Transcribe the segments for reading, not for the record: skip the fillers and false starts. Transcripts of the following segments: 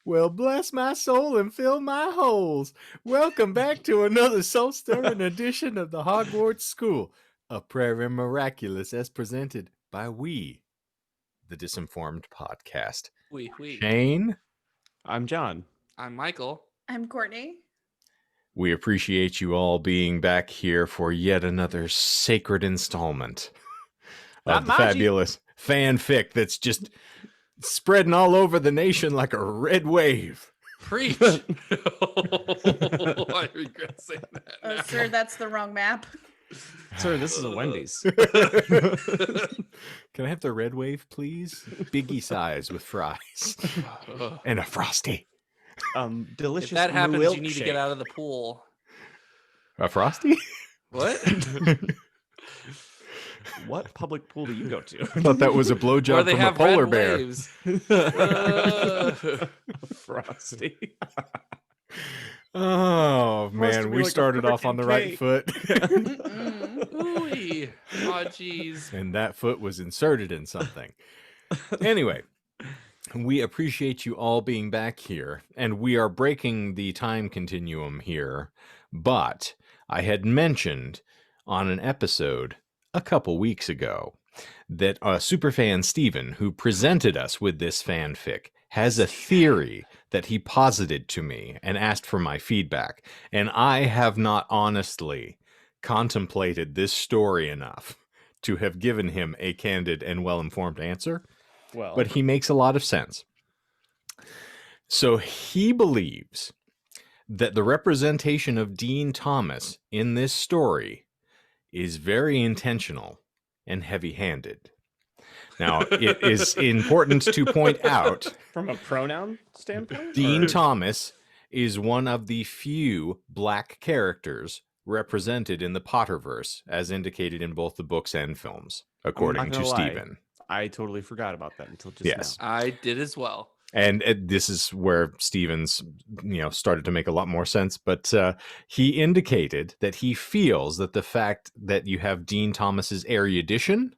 Well, bless my soul and fill my holes. Welcome back to another soul-stirring edition of the Hogwarts School, a prayer and miraculous as presented by we, the Disinformed podcast. We. Shane, I'm John. I'm Michael. I'm Courtney. we appreciate you all being back here for yet another sacred installment of the fabulous fanfic that's just spreading all over the nation like a red wave. Preach. I regret saying that. Oh, now. sir, that's the wrong map. Sir, this is a Wendy's. Can I have the red wave, please? Biggie size with fries and a frosty. Delicious. If that happens, you need to milkshake. get out of the pool. A frosty? What? What public pool do you go to? I thought that was a Where blowjob they from a have polar red bear. waves. Frosty. Oh Supposed to man, be we like a started off on the frickin' right cake. foot. Ooh-wee. Oh, jeez. And that foot was inserted in something. Anyway, we appreciate you all being back here, and we are breaking the time continuum here. But I had mentioned on an episode a couple weeks ago that superfan Steven, who presented us with this fanfic, has a theory that he posited to me and asked for my feedback. And I have not honestly contemplated this story enough to have given him a candid and well-informed answer. Well, But he makes a lot of sense. So he believes that the representation of Dean Thomas in this story is very intentional and heavy-handed. Now, it is important to point out from a pronoun standpoint, Dean or- Thomas is one of the few black characters represented in the Potterverse, as indicated in both the books and films, according to gonna lie. Stephen. I totally forgot about that until just Yes. now. I did as well. And this is where Stevens, started to make a lot more sense. But he indicated that he feels that the fact that you have Dean Thomas's erudition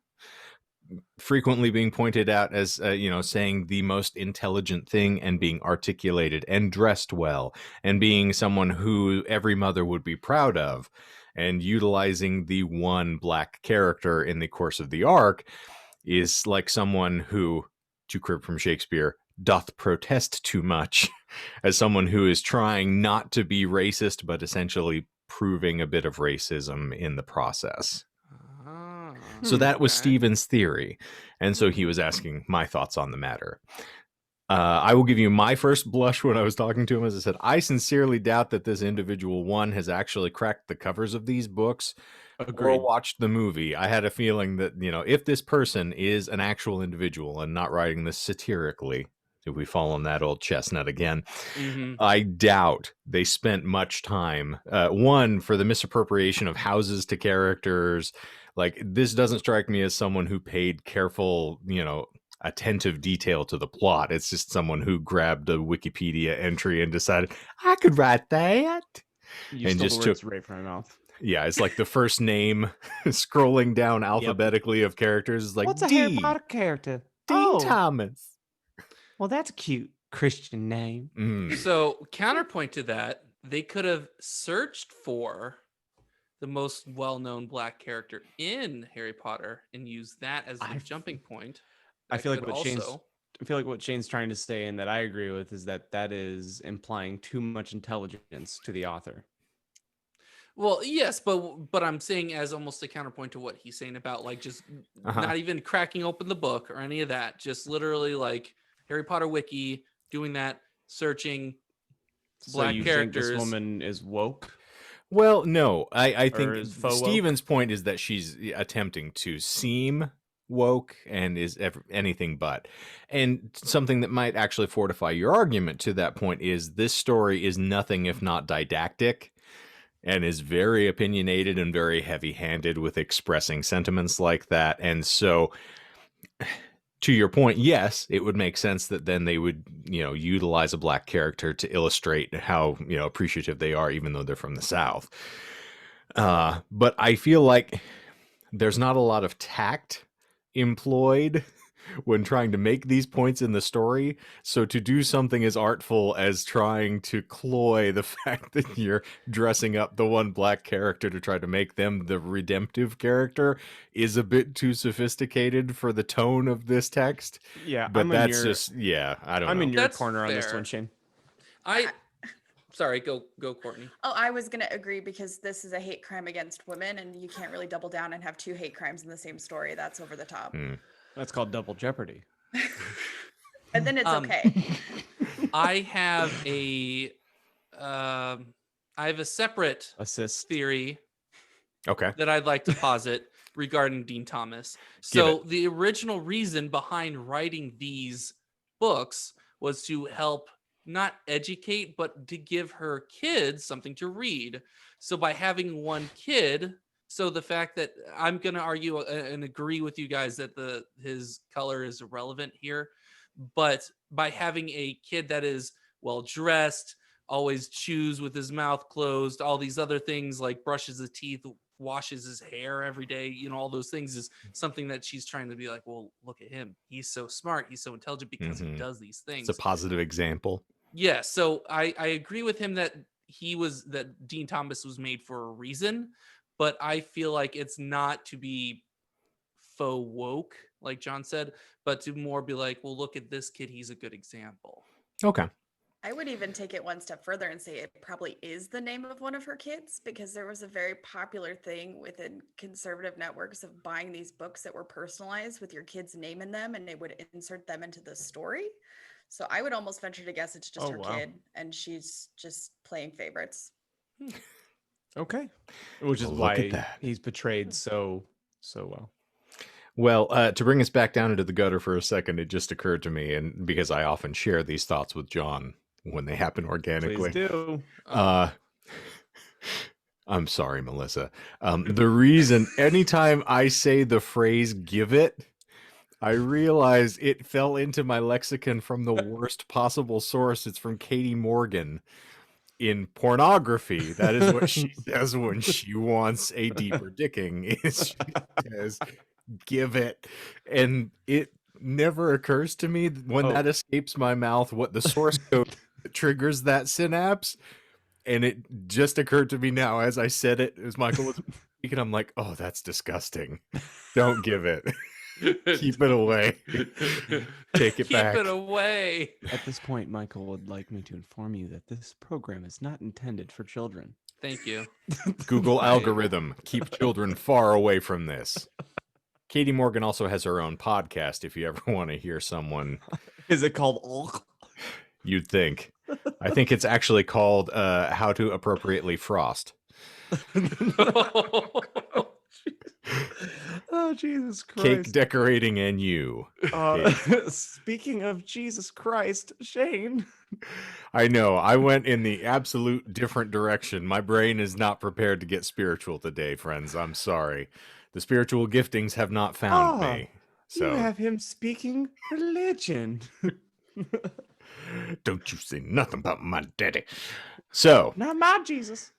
frequently being pointed out as, saying the most intelligent thing and being articulated and dressed well and being someone who every mother would be proud of, and utilizing the one black character in the course of the arc is like someone who, to quote from Shakespeare, doth protest too much, as someone who is trying not to be racist, but essentially proving a bit of racism in the process. Ah, So that was okay. Stephen's theory. And so he was asking my thoughts on the matter. I will give you my first blush when I was talking to him. As I said, I sincerely doubt that this individual one has actually cracked the covers of these books Agreed. or watched the movie. I had a feeling that, if this person is an actual individual and not writing this satirically, if we fall on that old chestnut again, Mhm. I doubt they spent much time, one, for the misappropriation of houses to characters. Like, this doesn't strike me as someone who paid careful, attentive detail to the plot. It's just someone who grabbed a Wikipedia entry and decided, I could write that. You and stole just the words right from my mouth. Yeah, it's like the first name scrolling down alphabetically of characters is like, What's a D, Harry Potter character? Dean Thomas. Well, that's a cute Christian name. Mm. So, counterpoint to that, they could have searched for the most well-known black character in Harry Potter and used that as the jumping point. I That feel like could what Shane's trying to say, and that I agree with, is that is implying too much intelligence to the author. Well, yes, but I'm saying as almost a counterpoint to what he's saying about like just not even cracking open the book or any of that, just literally like Harry Potter wiki, doing that, searching black so you characters. think this woman is woke? Well, no, I Or think is faux woke? Steven's point is that she's attempting to seem woke and is anything but. And something that might actually fortify your argument to that point is this story is nothing if not didactic and is very opinionated and very heavy-handed with expressing sentiments like that. And so, to your point, yes, it would make sense that then they would, utilize a black character to illustrate how, appreciative they are, even though they're from the South. But I feel like there's not a lot of tact employed when trying to make these points in the story. So to do something as artful as trying to cloy the fact that you're dressing up the one black character to try to make them the redemptive character is a bit too sophisticated for the tone of this text. Yeah, But I'm in that's your, just, yeah, I don't I'm know. in your That's corner on this fair. one, Shane. Sorry, go Courtney. Oh, I was going to agree because this is a hate crime against women, and you can't really double down and have two hate crimes in the same story. That's over the top. That's called double jeopardy. And then it's okay. I have a separate Assist. theory Okay. that I'd like to posit regarding Dean Thomas. Give So the original reason behind writing these books was to help not educate, but to give her kids something to read. So by having one kid, so the fact that I'm going to argue and agree with you guys that his color is irrelevant here, but by having a kid that is well dressed, always chews with his mouth closed, all these other things like brushes his teeth, washes his hair every day, all those things is something that she's trying to be like, well, look at him. He's so smart. He's so intelligent because he does these things. It's a positive example. Yeah. So I agree with him that that Dean Thomas was made for a reason, but I feel like it's not to be faux woke, like John said, but to more be like, well, look at this kid. He's a good example. Okay. I would even take it one step further and say it probably is the name of one of her kids, because there was a very popular thing within conservative networks of buying these books that were personalized with your kid's name in them, and they would insert them into the story. So I would almost venture to guess it's just her kid, and she's just playing favorites. Okay. Which is Well, look at why that. he's portrayed so well. Well, to bring us back down into the gutter for a second, it just occurred to me, and because I often share these thoughts with John when they happen organically. Please do. I'm sorry, Melissa. The reason anytime I say the phrase "give it," I realize it fell into my lexicon from the worst possible source. It's from Katie Morgan in pornography. That is what she says when she wants a deeper dicking. Is she says, "Give it," and it never occurs to me when that escapes my mouth what the source code that triggers that synapse. And it just occurred to me now as I said it, as Michael was speaking. I'm like, oh, that's disgusting. Don't give it. Keep it away. Take it back. Keep it away. At this point, Michael would like me to inform you that this program is not intended for children. Thank you. Google algorithm. Keep children far away from this. Katie Morgan also has her own podcast if you ever want to hear someone. Is it called? You'd think. I think it's actually called How to Appropriately Frost. Oh, Jesus Christ. Cake decorating and you. Speaking of Jesus Christ, Shane. I know. I went in the absolute different direction. My brain is not prepared to get spiritual today, friends. I'm sorry. The spiritual giftings have not found me. So You have him speaking religion. don't you say nothing about my daddy. So, Not my Jesus.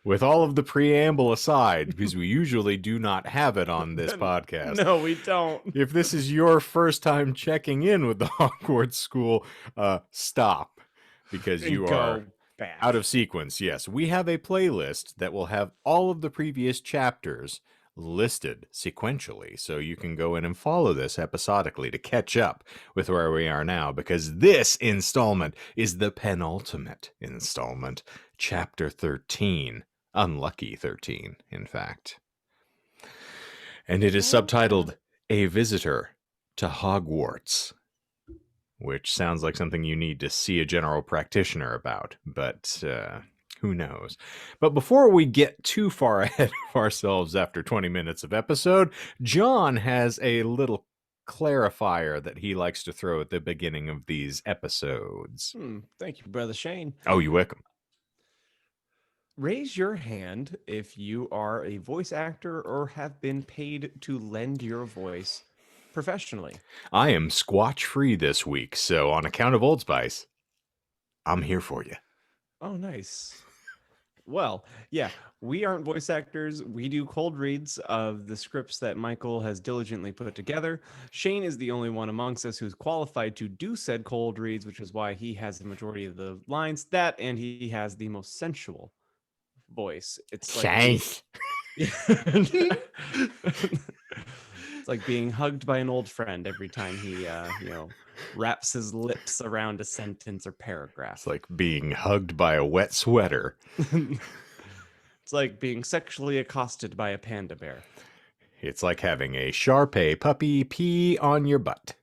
with all of the preamble aside, because we usually do not have it on this podcast. No, we don't. If this is your first time checking in with the Hogwarts School, stop, because you are back. out of sequence. Yes, we have a playlist that will have all of the previous chapters listed sequentially, so you can go in and follow this episodically to catch up with where we are now, because this installment is the penultimate installment, chapter 13, unlucky 13, in fact. And it is subtitled A Visitor to Hogwarts, which sounds like something you need to see a general practitioner about, but who knows? But before we get too far ahead of ourselves after 20 minutes of episode, John has a little clarifier that he likes to throw at the beginning of these episodes. Thank you, Brother Shane. Oh, you're welcome. Raise your hand if you are a voice actor or have been paid to lend your voice professionally. I am squatch free this week, so on account of Old Spice, I'm here for you. Oh, nice. Well, yeah, we aren't voice actors. We do cold reads of the scripts that Michael has diligently put together. Shane is the only one amongst us who's qualified to do said cold reads, which is why he has the majority of the lines. That and he has the most sensual voice. It's like it's like being hugged by an old friend every time he wraps his lips around a sentence or paragraph. It's like being hugged by a wet sweater. It's like being sexually accosted by a panda bear. It's like having a Shar-Pei puppy pee on your butt.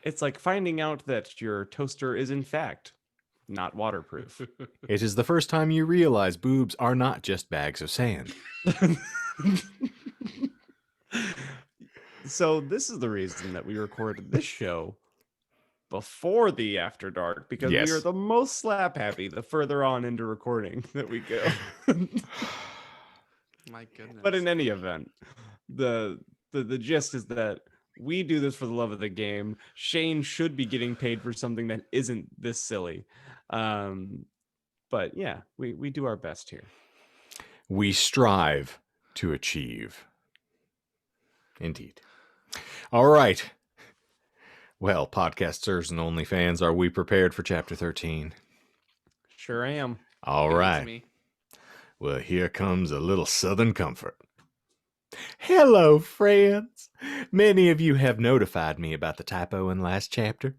It's like finding out that your toaster is in fact not waterproof. It is the first time you realize boobs are not just bags of sand. So this is the reason that we recorded this show before the After Dark, because Yes. we are the most slap happy the further on into recording that we go. My goodness. But in any event, the gist is that we do this for the love of the game. Shane should be getting paid for something that isn't this silly. But yeah, we do our best here. We strive to achieve. Indeed. All right. Well, podcasters and OnlyFans, are we prepared for Chapter 13? Sure am. All Give it to right. me. Well, here comes a little Southern comfort. Hello, friends. Many of you have notified me about the typo in last chapter.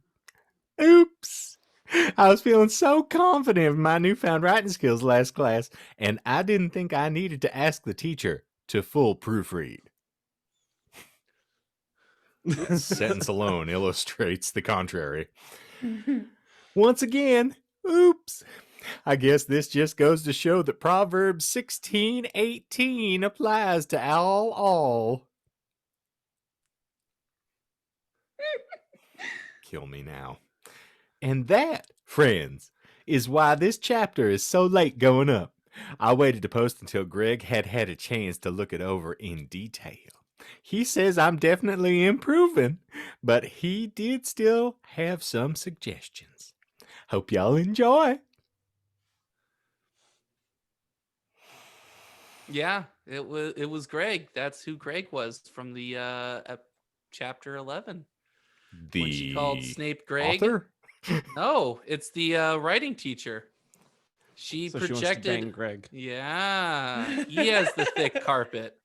Oops. I was feeling so confident of my newfound writing skills last class, and I didn't think I needed to ask the teacher to full proofread. Sentence alone illustrates the contrary. Once again, oops. I guess this just goes to show that Proverbs 16:18 applies to all. Kill me now. And that, friends, is why this chapter is so late going up. I waited to post until Greg had a chance to look it over in detail. He says I'm definitely improving, but he did still have some suggestions. Hope y'all enjoy. Yeah, it was Greg. That's who Greg was from the chapter 11. When she called Snape Greg. Author? No, it's the writing teacher. She So projected. she wants to bang Greg. Yeah, he has the thick carpet.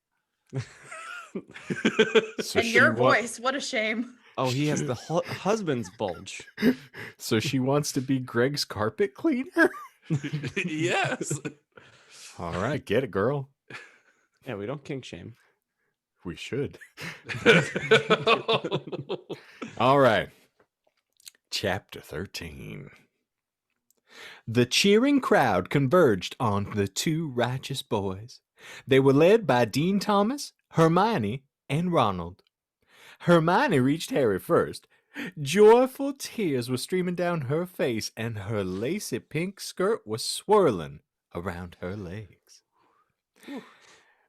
So And she your wa- voice, what a shame. Oh, he has the husband's bulge. So she wants to be Greg's carpet cleaner? Yes. All right, get it, girl. Yeah, we don't kink shame. We should. All right. Chapter 13. The cheering crowd converged on the two righteous boys. They were led by Dean Thomas, Hermione, and Ronald. Hermione reached Harry first. Joyful tears were streaming down her face, and her lacy pink skirt was swirling around her legs.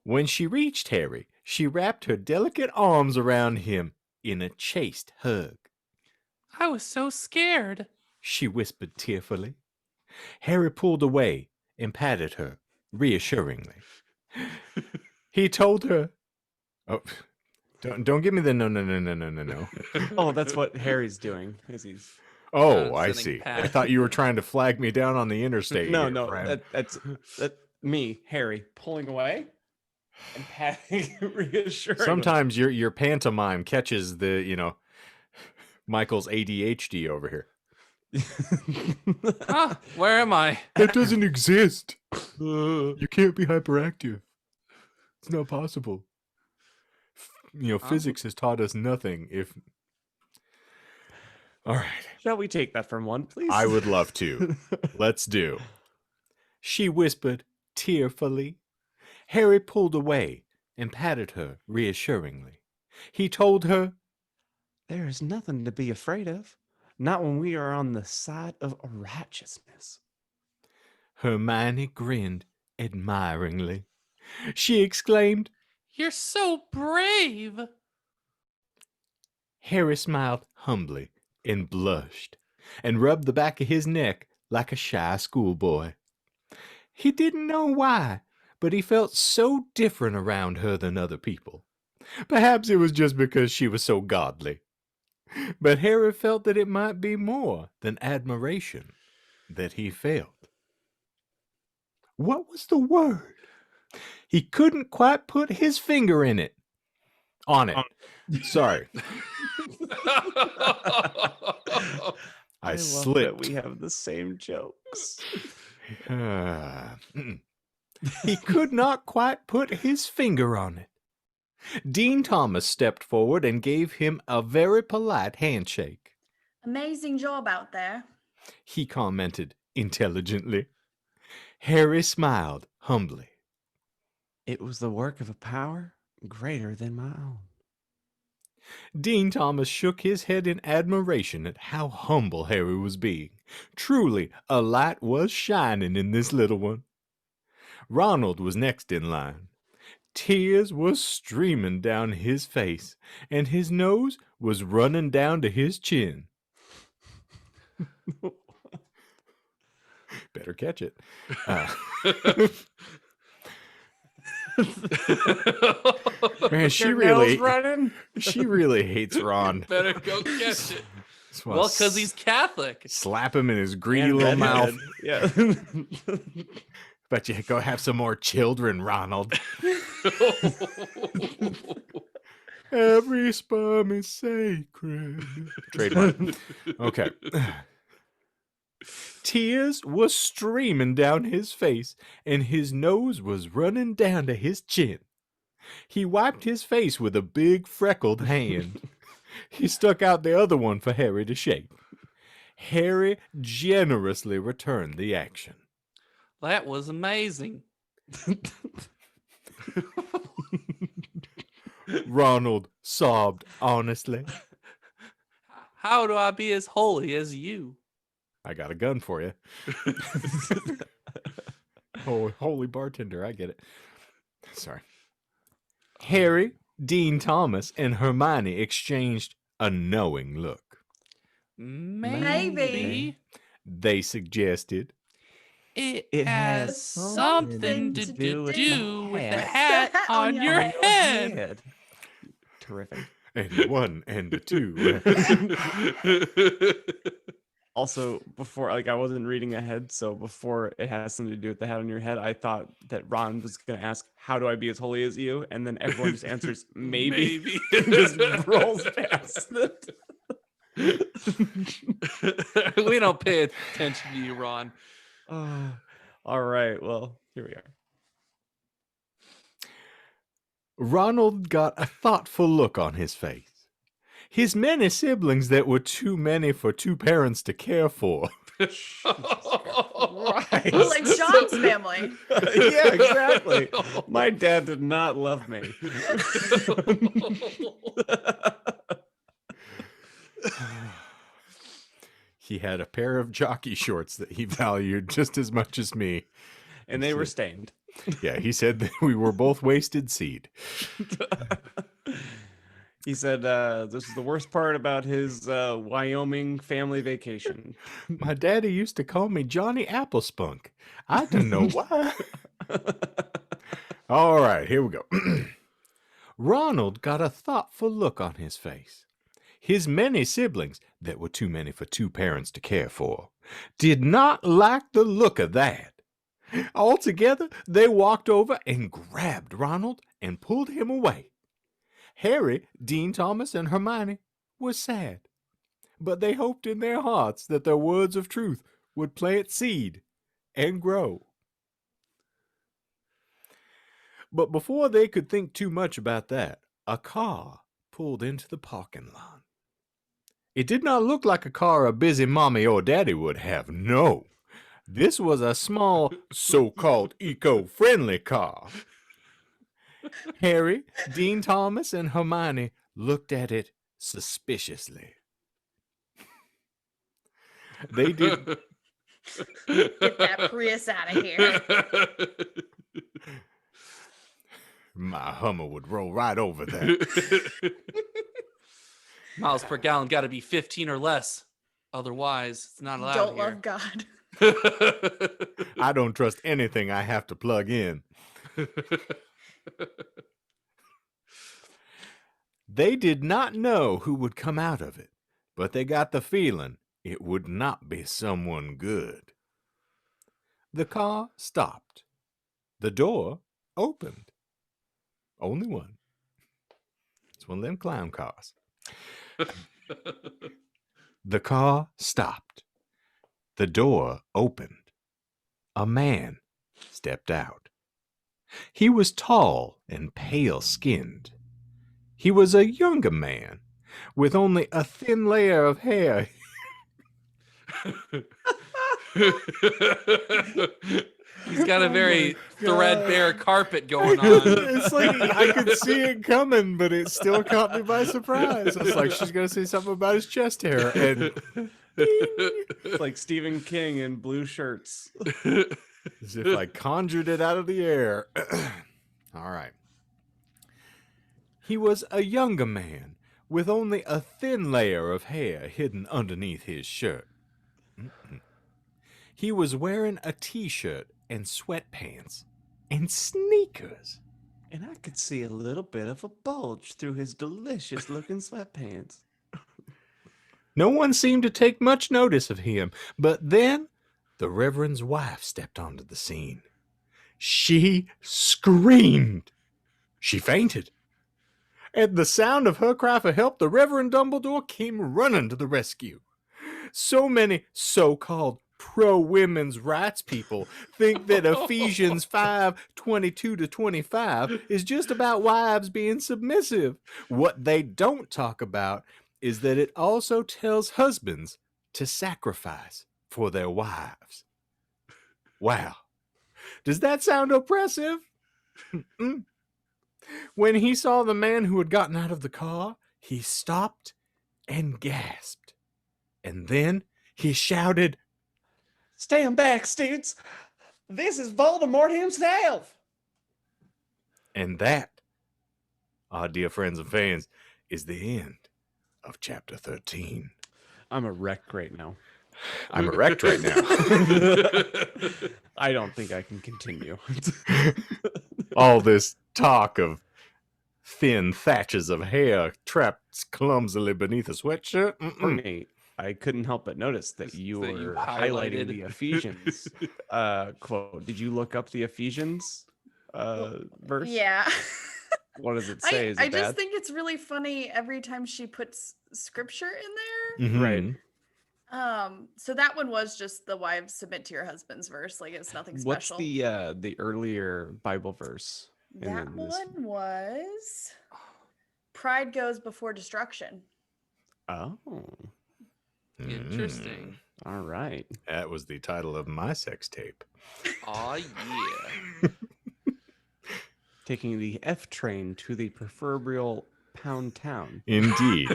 When she reached Harry, she wrapped her delicate arms around him in a chaste hug. I was so scared. She whispered tearfully. Harry pulled away and patted her reassuringly. He told her, "Oh, don't give me the no." Oh, that's what Harry's doing. Is he's Oh, I Sending see. I pat. thought you were trying to flag me down on the interstate. no, here, no. friend. That's me, Harry, pulling away and patting reassuringly. Sometimes your pantomime catches the Michael's ADHD over here. Huh? Where am I? That doesn't exist. You can't be hyperactive. It's not possible. Physics has taught us nothing. All right. Shall we take that from one, please? I would love to. Let's do. She whispered tearfully. Harry pulled away and patted her reassuringly. He told her, There is nothing to be afraid of. Not when we are on the side of righteousness. Hermione grinned admiringly. She exclaimed, You're so brave. Harry smiled humbly and blushed and rubbed the back of his neck like a shy schoolboy. He didn't know why, but he felt so different around her than other people. Perhaps it was just because she was so godly. But Harry felt that it might be more than admiration that he felt. What was the word? He couldn't quite put his finger in it. On it. Sorry. I love slipped. that we have the same jokes. He could not quite put his finger on it. Dean Thomas stepped forward and gave him a very polite handshake. Amazing job out there. He commented intelligently. Harry smiled humbly. It was the work of a power greater than my own. Dean Thomas shook his head in admiration at how humble Harry was being. Truly, a light was shining in this little one. Ronald was next in line. Tears were streaming down his face, and his nose was running down to his chin. Better catch it. Man, she really hates Ron. Better go catch it. Just wanna Well, because he's Catholic. slap him in his greedy little mouth. Yeah. Bet you go have some more children, Ronald. Every sperm is sacred. Trademark. Okay. Tears were streaming down his face, and his nose was running down to his chin. He wiped his face with a big freckled hand. He stuck out the other one for Harry to shake. Harry generously returned the action. That was amazing. Ronald sobbed honestly. How do I be as holy as you? I got a gun for you. Oh, holy bartender, I get it. Sorry. Harry, Dean Thomas, and Hermione exchanged a knowing look. Maybe They suggested. it has something to do with the hat on your head. Terrific. And one and a two. Also, before, like, I wasn't reading ahead, so before it has something to do with the hat on your head, I thought that Ron was going to ask, how do I be as holy as you? And then everyone just answers, maybe. And just rolls past it. We don't pay attention to you, Ron. All right, well, here we are. Ronald got a thoughtful look on his face. His many siblings that were too many for two parents to care for. Right. Like Sean's family. Yeah, exactly. My dad did not love me. He had a pair of jockey shorts that he valued just as much as me. And they were stained. Yeah, he said that we were both wasted seed. He said this is the worst part about his Wyoming family vacation. My daddy used to call me Johnny Applespunk. I don't know why. All right, here we go. Ronald got a thoughtful look on his face. His many siblings, that were too many for two parents to care for, did not like the look of that. Altogether, they walked over and grabbed Ronald and pulled him away. Harry, Dean Thomas, and Hermione were sad, but they hoped in their hearts that their words of truth would plant seed and grow. But before they could think too much about that, a car pulled into the parking lot. It did not look like a car a busy mommy or daddy would have, no. This was a small, so-called eco-friendly car. Harry, Dean Thomas, and Hermione looked at it suspiciously. They did. Get that Prius out of here. My Hummer would roll right over that. Miles per gallon got to be 15 or less. Otherwise, it's not allowed Don't here. love God. I don't trust anything I have to plug in. They did not know who would come out of it, but they got the feeling it would not be someone good. The car stopped. The door opened. Only one. It's one of them clown cars. The car stopped. The door opened. A man stepped out. He was tall and pale-skinned. He was a younger man with only a thin layer of hair. He's got a very threadbare carpet going on. It's like I could see it coming, but it still caught me by surprise. It's like she's going to say something about his chest hair. And It's like Stephen King in blue shirts. as if I conjured it out of the air. All right. He was a younger man with only a thin layer of hair hidden underneath his shirt. He was wearing a t-shirt and sweatpants and sneakers. And I could see a little bit of a bulge through his delicious looking sweatpants. No one seemed to take much notice of him, but then the Reverend's wife stepped onto the scene. She screamed. She fainted. At the sound of her cry for help, the Reverend Dumbledore came running to the rescue. So many so-called pro-women's rights people think that Ephesians 5:22-25 is just about wives being submissive. What they don't talk about is that it also tells husbands to sacrifice for their wives. Wow. Does that sound oppressive? When he saw the man who had gotten out of the car, he stopped and gasped. And then he shouted, Stand back, students. This is Voldemort himself. and that, our dear friends and fans, is the end of chapter 13. I'm a wreck right now. I'm erect right now. I don't think I can continue. All this talk of thin thatches of hair trapped clumsily beneath a sweatshirt. Nate, I couldn't help but notice that you That you were highlighting highlighted. the Ephesians quote. Did you look up the Ephesians verse? Yeah. What does it say? Is it I bad? just think it's really funny every time she puts scripture in there. Mhm. Right. So that one was just the wives submit to your husband's verse. Like it's nothing What's special. the earlier Bible verse? in That this? one was pride goes before destruction. Oh, Interesting. all right. That was the title of my sex tape. Aw, yeah. Taking the F train to the proverbial pound town. Indeed.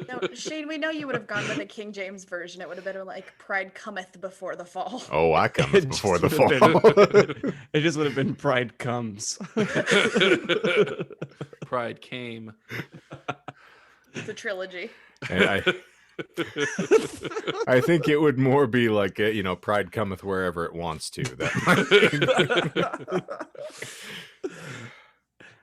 No, Shane, we know you would have gone with the King James version. It would have been like pride cometh before the fall. Oh, I come It before just the would have fall. been- it just would have been pride comes. Pride came. It's a trilogy. And I think it would more be like, pride cometh wherever it wants to. That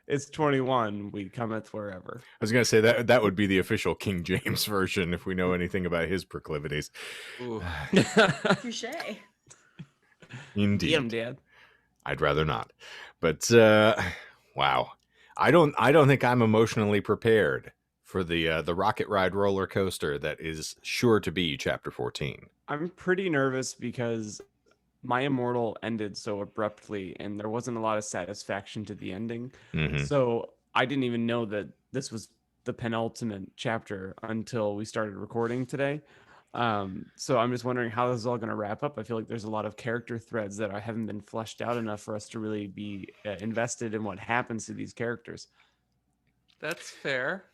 It's 21. We cometh wherever. I was going to say that would be the official King James version if we know anything about his proclivities. Ooh. Touche. Indeed. Get him, Dad. I'd rather not. But wow. I don't think I'm emotionally prepared for the rocket ride roller coaster that is sure to be chapter 14. I'm pretty nervous because my Immortal ended so abruptly and there wasn't a lot of satisfaction to the ending. Mhm. So I didn't even know that this was the penultimate chapter until we started recording today. So I'm just wondering how this is all going to wrap up. I feel like there's a lot of character threads that haven't been fleshed out enough for us to really be invested in what happens to these characters. That's fair.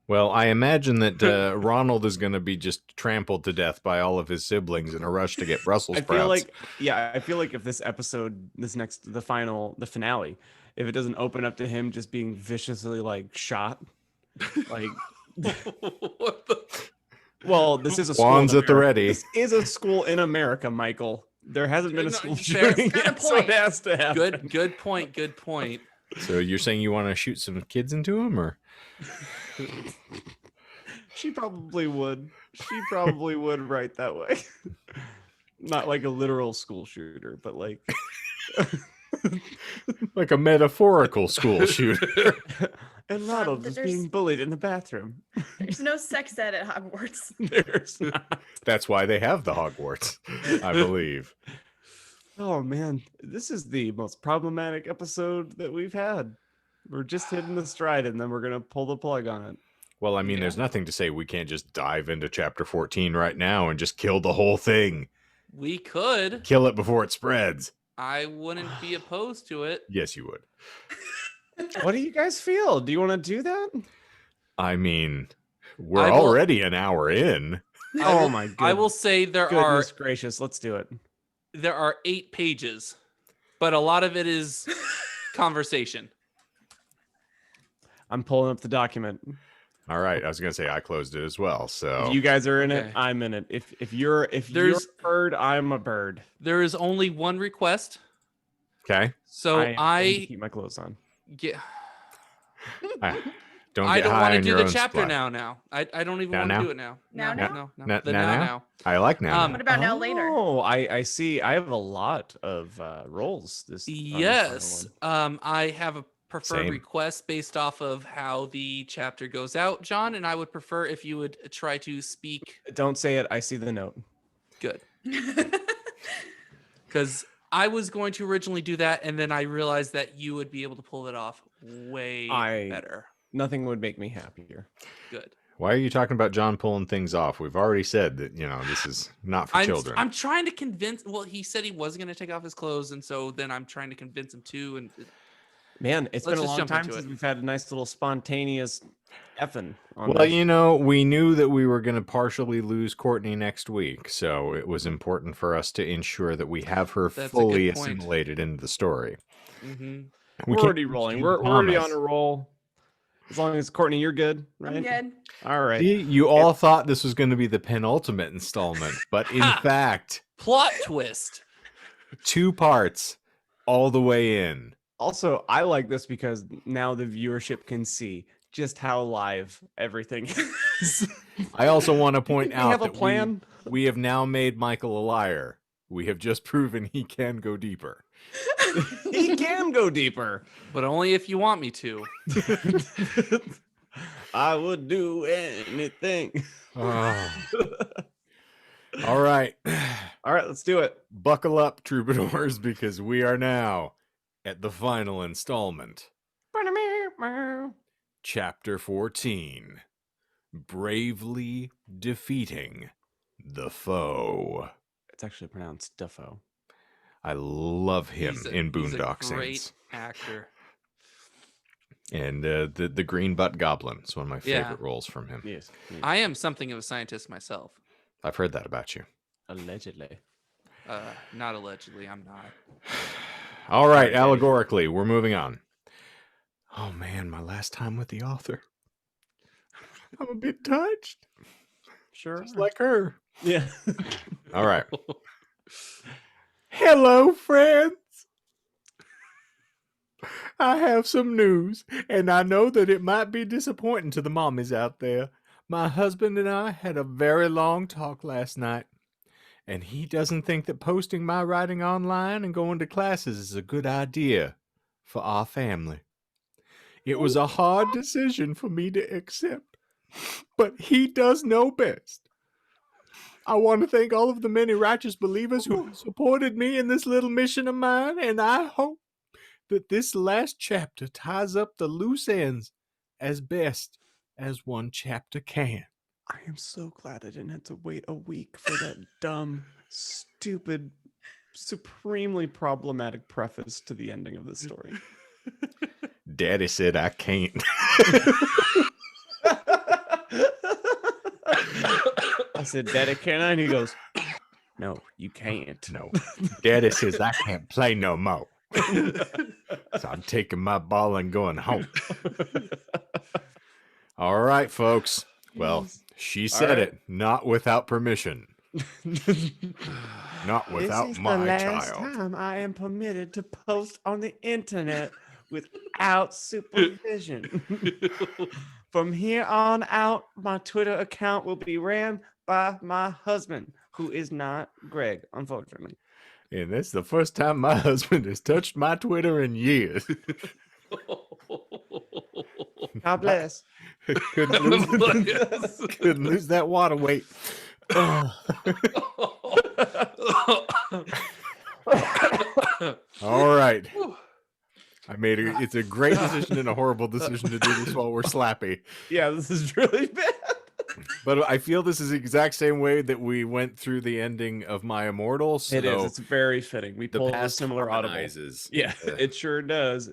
Well, I imagine that Ronald is going to be just trampled to death by all of his siblings in a rush to get Brussels I sprouts. feel like if this episode, the finale, if it doesn't open up to him just being viciously like shot, like What the? Well, this is a school. Wands in at the America. ready. This is a school in America, Michael. There hasn't been a No, school fair. shooting Got a yet, so it point. has to happen. Good point. Good point. So you're saying you want to shoot some kids into him, or She probably would. She probably would write that way. Not like a literal school shooter, but like like a metaphorical school shooter? and Ronald is there's- being bullied in the bathroom. There's no sex ed at Hogwarts. There's not. That's why they have the Hogwarts, I believe. Oh man, this is the most problematic episode that we've had. We're just hitting the stride, and then we're gonna pull the plug on it. Well, I mean, there's nothing to say we can't just dive into chapter 14 right now and just kill the whole thing. We could. Kill it before it spreads. I wouldn't be opposed to it. Yes, you would. What do you guys feel? Do you want to do that? I mean, we're I will- already an hour in. Oh my god! I will say Goodness gracious, let's do it. there are 8 pages, but a lot of it is conversation. I'm pulling up the document. All right, I was gonna say I closed it as well. So If you guys are in it, Okay. I'm in it. If you're There's- a bird, I'm a bird. There is only one request, okay, so I need to I keep my clothes on. get. don't I get don't high want to on do your the own chapter supply. now. I don't even Now, want to now? do it now. Now, no, now? no, no. Now, The now? now. I like now. What about now later? Oh, I see. I have a lot of roles. This on this final Yes. one. I have a preferred Same. request based off of how the chapter goes out, John, and I would prefer if you would try to speak Don't say it. I see the note. good. Because I was going to originally do that, and then I realized that you would be able to pull it off way better. Nothing would make me happier. Good. Why are you talking about John pulling things off? We've already said that, this is not for children. I'm trying to convince. Well, he said he wasn't going to take off his clothes, and so then I'm trying to convince him to. And Man, it's Let's been a just long jump time into since it. we've had a nice little spontaneous effing. On Well, this. we knew that we were going to partially lose Courtney next week, so it was important for us to ensure that we have her That's a fully good point. assimilated into the story. Mhm. We're can't already rolling. We're already on promise. a roll. As long as Courtney, you're good, right? I'm good. All right. See, you all thought this was going to be the penultimate installment, but in Ha! fact, Plot twist. 2 parts all the way in. Also, I like this because now the viewership can see just how live everything is. I also want to Do you point think we out have a that plan. we have now made Michael a liar. We have just proven he can go deeper. He can go deeper. But only if you want me to. I would do anything. Oh. All right. All right, let's do it. Buckle up, troubadours, because we are now at the final installment. Chapter 14. Bravely defeating the foe. It's actually pronounced Duffo. I love him He's a- in he's a Boondock great Saints. actor. And the Green Butt Goblin is one of my Yeah. favorite roles from him. Yes. I am something of a scientist myself. I've heard that about you. Allegedly. Not allegedly, I'm not. All right, Daddy. allegorically, we're moving on. Oh man, my last time with the author. I'm a bit touched. Sure. Just like her. Yeah. All right. Hello, friends. I have some news, and I know that it might be disappointing to the mommies out there. My husband and I had a very long talk last night, and he doesn't think that posting my writing online and going to classes is a good idea for our family. It was a hard decision for me to accept, but he does know best. I want to thank all of the many righteous believers who have supported me in this little mission of mine, and I hope that this last chapter ties up the loose ends as best as one chapter can. I am so glad I didn't have to wait a week for that dumb, stupid, supremely problematic preface to the ending of the story. Daddy said I can't. I said, Daddy, can I? And he goes, no, you can't. No. Daddy says I can't play no more. So I'm taking my ball and going home. All right, folks. Well, She said right. it, not without permission. Not without This is my the last child. time I am permitted to post on the internet without supervision. From here on out, my Twitter account will be ran by my husband, who is not Greg, unfortunately. And that's the first time my husband has touched my Twitter in years. God bless. couldn't, lose that water weight. Oh. All right. I made it. It's a great decision and a horrible decision to do this while we're slappy. Yeah, this is really bad. But I feel this is the exact same way that we went through the ending of my Immortal. So It is. It's very fitting. We the pulled a past similar audible. harmonizes. Yeah, it sure does.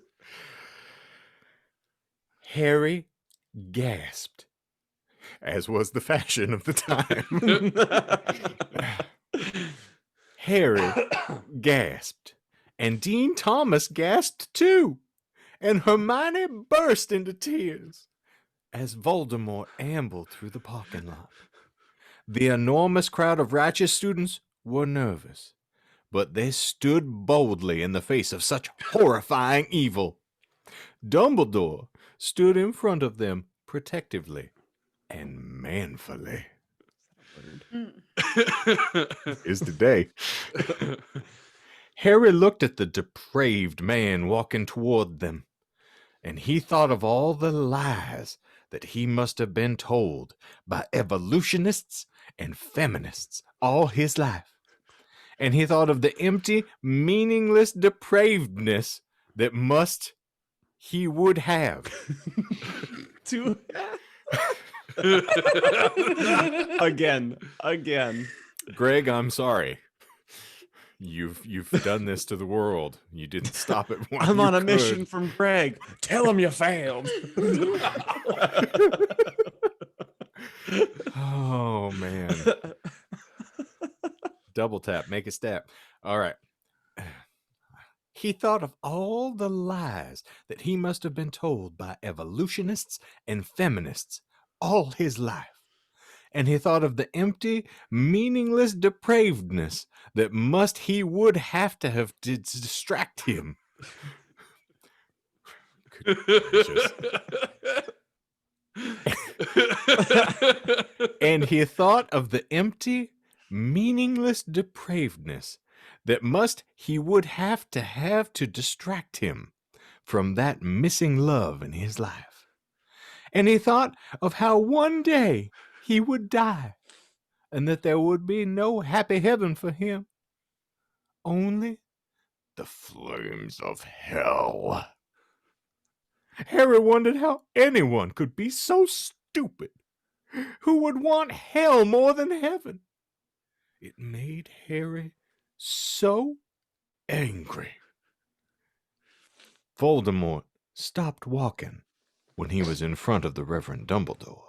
Harry gasped, as was the fashion of the time. Harry gasped, and Dean Thomas gasped too, and Hermione burst into tears as Voldemort ambled through the parking lot. The enormous crowd of righteous students were nervous, but they stood boldly in the face of such horrifying evil. Dumbledore stood in front of them protectively and manfully. Is today. Harry looked at the depraved man walking toward them, and he thought of all the lies that he must have been told by evolutionists and feminists all his life. And he thought of the empty, meaningless depravedness that he would have. Again. Greg, I'm sorry. You've done this to the world. You didn't stop it. I'm on a mission from Greg. Tell him you failed. Oh man. Double tap, make a step. All right. He thought of all the lies that he must have been told by evolutionists and feminists all his life. And he thought of the empty, meaningless depravedness that he would have to have to distract him. And he thought of the empty, meaningless depravedness that he would have to distract him from that missing love in his life. And he thought of how one day he would die, and that there would be no happy heaven for him, only the flames of hell. Harry wondered how anyone could be so stupid, who would want hell more than heaven. It made Harry so angry. Voldemort stopped walking when he was in front of the Reverend Dumbledore.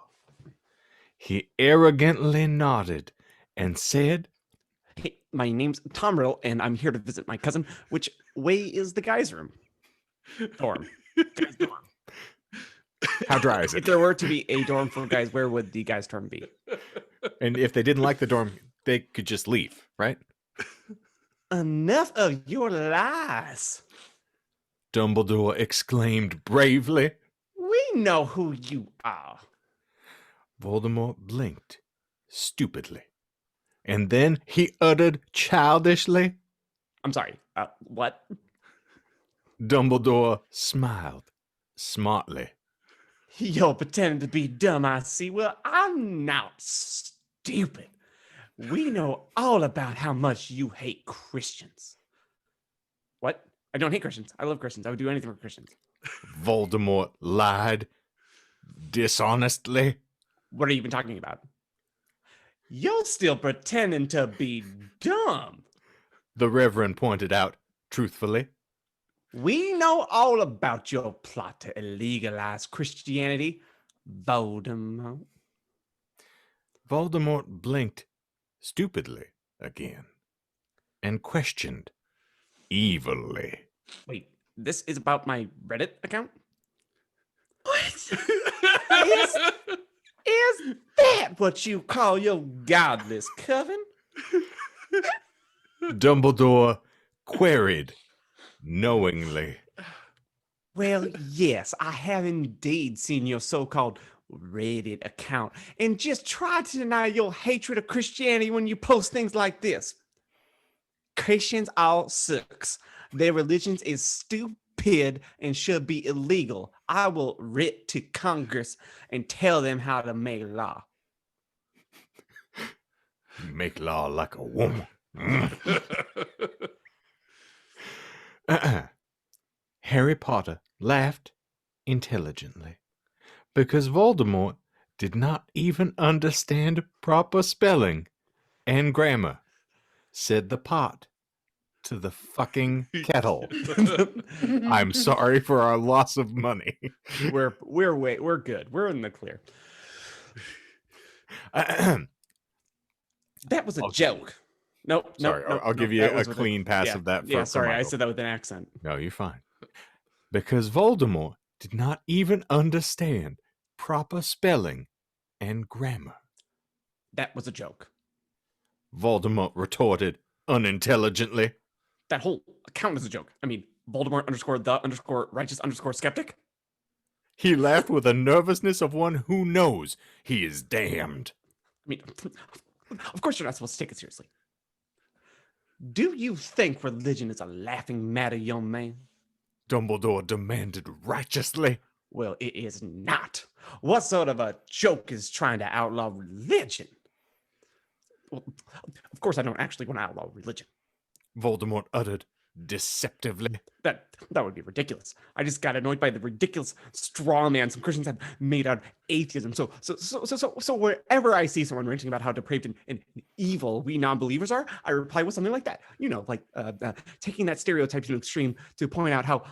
He arrogantly nodded and said, Hey, my name's Tom Riddle, and I'm here to visit my cousin. Which way is the guys' room? Dorm. Guys' dorm. how dry is If it? there were to be a dorm for guys, where would the guys' dorm be? And if they didn't like the dorm, they could just leave, right? Enough of your lies. Dumbledore exclaimed bravely. We know who you are. Voldemort blinked stupidly, and then he uttered childishly. I'm sorry. What? Dumbledore smiled smartly. You're pretending to be dumb, I see. Well, I'm not stupid. We know all about how much you hate Christians. What? I don't hate Christians. I love Christians. I would do anything for Christians. Voldemort lied dishonestly. What are you even talking about? You're still pretending to be dumb. The Reverend pointed out truthfully. We know all about your plot to illegalize Christianity, Voldemort. Voldemort blinked stupidly again and questioned evilly. Wait, this is about my Reddit account? What? Is that what you call your godless coven? Dumbledore queried knowingly. Well, yes, I have indeed seen your so-called Reddit account and just try to deny your hatred of Christianity when you post things like this. Christians all sucks. Their religions is stupid and should be illegal. I will writ to Congress and tell them how to make law. Make law like a woman. Harry Potter laughed intelligently because Voldemort did not even understand proper spelling and grammar, said the pot to the fucking kettle. I'm sorry for our loss of money. We're good. We're in the clear. That was a joke. Nope. Sorry, I'll give you a clean pass of that. Sorry, I Michael. said that with an accent. No, you're fine. Because Voldemort did not even understand proper spelling and grammar. That was a joke. Voldemort retorted unintelligently. That whole account is a joke. I mean, Voldemort _ righteous _ skeptic. He laughed with a nervousness of one who knows he is damned. I mean, of course you're not supposed to take it seriously. Do you think religion is a laughing matter, young man? Dumbledore demanded righteously. Well, it is not. What sort of a joke is trying to outlaw religion? Well, of course I don't actually want to outlaw religion. Voldemort uttered deceptively. That would be ridiculous. I just got annoyed by the ridiculous straw man some Christians have made out of atheism. So wherever I see someone ranting about how depraved and evil we non-believers are, I reply with something like that. You know, like taking that stereotype to the extreme to point out how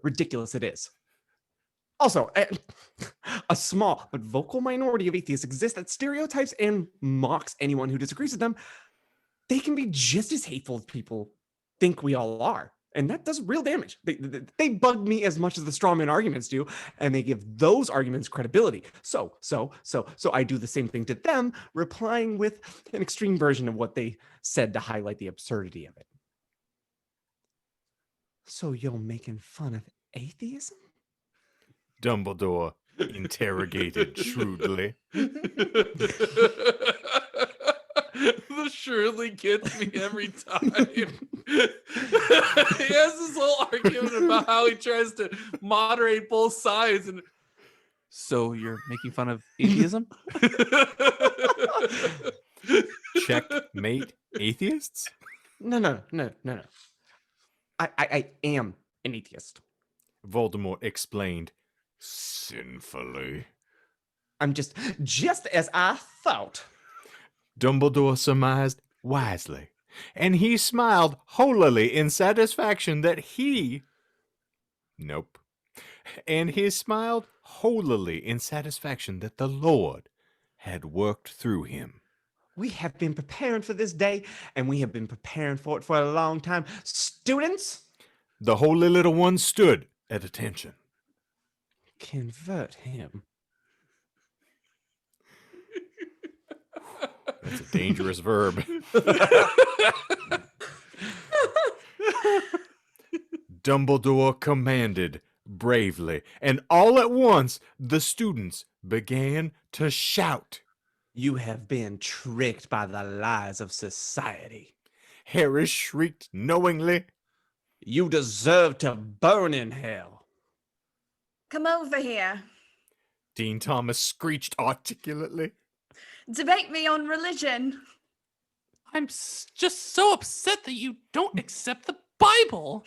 ridiculous it is. Also, a small but vocal minority of atheists exist that stereotypes and mocks anyone who disagrees with them. They can be just as hateful as people think we all are. And that does real damage. They bug me as much as the strawman arguments do, and they give those arguments credibility. So I do the same thing to them, replying with an extreme version of what they said to highlight the absurdity of it. So you're making fun of atheism? Dumbledore interrogated shrewdly. The surely gets me every time. He has this whole argument about how he tries to moderate both sides. And so you're making fun of atheism? Checkmate atheists? No. I am an atheist. Voldemort explained sinfully. I'm just as I thought. Dumbledore surmised wisely, and he smiled holily in satisfaction that he... Nope. And he smiled holily in satisfaction that the Lord had worked through him. We have been preparing for this day, and we have been preparing for it for a long time. Students? The holy little one stood at attention. Convert him. That's a dangerous verb. Dumbledore commanded bravely, and all at once the students began to shout. You have been tricked by the lies of society. Harry shrieked knowingly. You deserve to burn in hell. Come over here. Dean Thomas screeched articulately. Debate me on religion. I'm just so upset that you don't accept the Bible.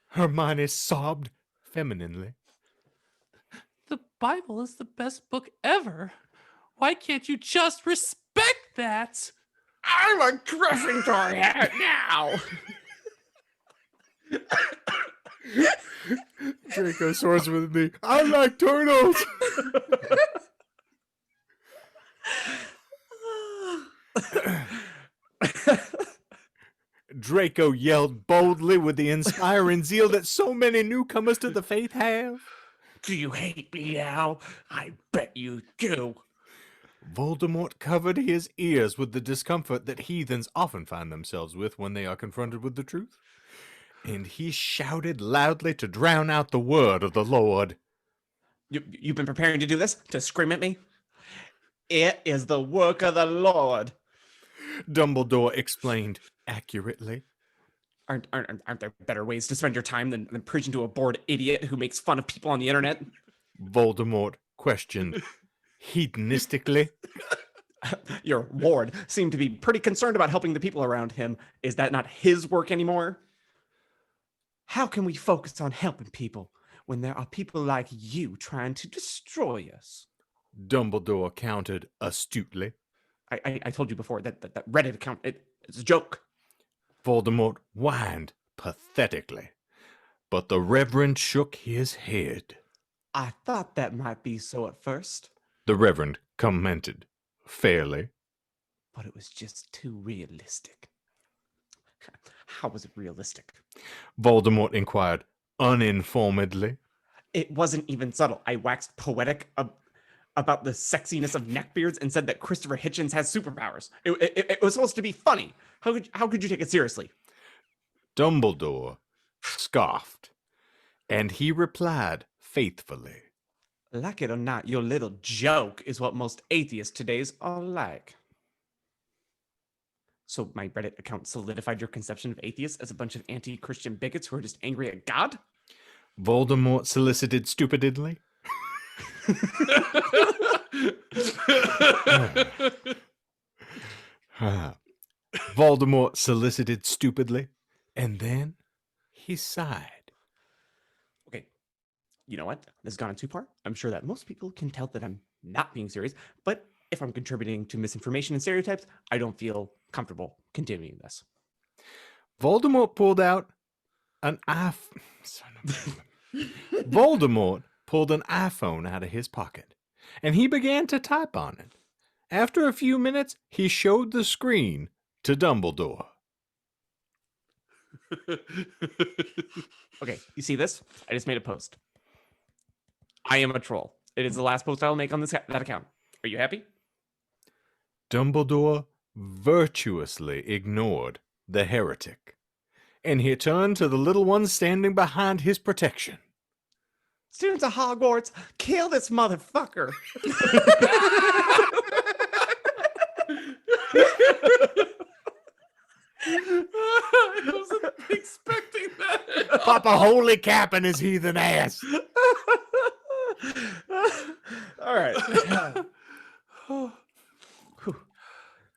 Hermione sobbed femininely. The Bible is the best book ever. Why can't you just respect that? I'm a Gryffindor now. Draco soars with me. I like turtles. Draco yelled boldly with the inspiring zeal that so many newcomers to the faith have. Do you hate me now? I bet you do. Voldemort covered his ears with the discomfort that heathens often find themselves with when they are confronted with the truth, and he shouted loudly to drown out the word of the Lord. You've been preparing to do this? To scream at me? It is the work of the Lord. Dumbledore explained accurately. Aren't there better ways to spend your time than preaching to a bored idiot who makes fun of people on the internet? Voldemort questioned hedonistically. Your Lord seemed to be pretty concerned about helping the people around him. Is that not his work anymore? How can we focus on helping people when there are people like you trying to destroy us? Dumbledore countered astutely. I told you before that Reddit account, it's a joke. Voldemort whined pathetically, but the Reverend shook his head. I thought that might be so at first. The Reverend commented fairly. But it was just too realistic. How was it realistic? Voldemort inquired uninformedly. It wasn't even subtle. I waxed poetic about the sexiness of neckbeards and said that Christopher Hitchens has superpowers. It was supposed to be funny. How could you take it seriously? Dumbledore scoffed, and he replied faithfully. Like it or not, your little joke is what most atheists today's are like. So my Reddit account solidified your conception of atheists as a bunch of anti-Christian bigots who are just angry at God? Voldemort solicited stupidly. Voldemort solicited stupidly, and then he sighed. Okay, you know what? This has gone too far. I'm sure that most people can tell that I'm not being serious, but if I'm contributing to misinformation and stereotypes, I don't feel comfortable continuing this. Voldemort pulled out an Voldemort pulled an iPhone out of his pocket, and he began to type on it. After a few minutes, he showed the screen to Dumbledore. Okay, you see this? I just made a post. I am a troll. It is the last post I'll make on that account. Are you happy? Dumbledore virtuously ignored the heretic, and he turned to the little one standing behind his protection. Students of Hogwarts, kill this motherfucker. I wasn't expecting that. Pop a holy cap in his heathen ass. All right.